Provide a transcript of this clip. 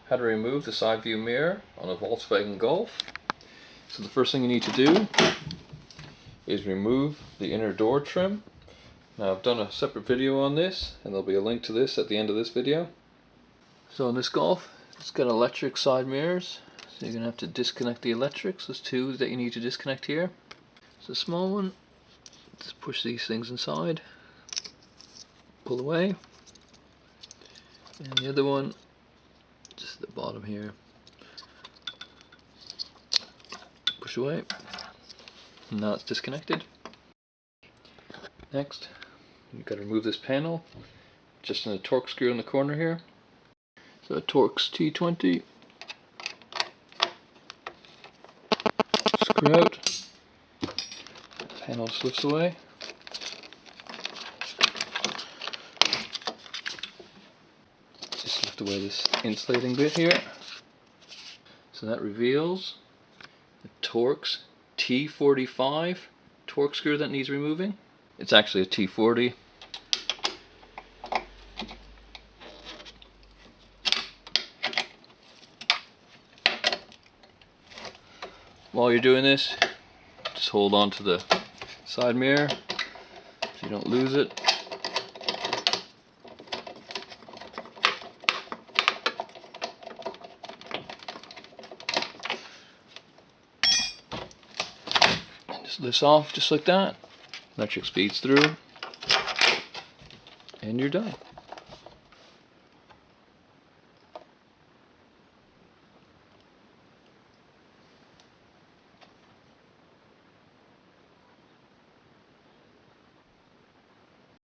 how to remove the side view mirror on a Volkswagen Golf. So the first thing you need to do is remove the inner door trim. Now I've done a separate video on this, and there'll be a link to this at the end of this video. So in this Golf, it's got electric side mirrors, so you're going to have to disconnect the electrics. There's two that you need to disconnect here. It's a small one. Just push these things inside, pull away, and the other one just at the bottom here, push away, and now it's disconnected. Next, you've got to remove this panel, just in a Torx screw in the corner here. So a Torx T20, screw out, panel slips away. Just lift away this insulating bit here. So that reveals the Torx T45 Torx screw that needs removing. It's actually a T40. While you're doing this, just hold on to the side mirror so you don't lose it. And just lifts off just like that. Electric speeds through, and you're done.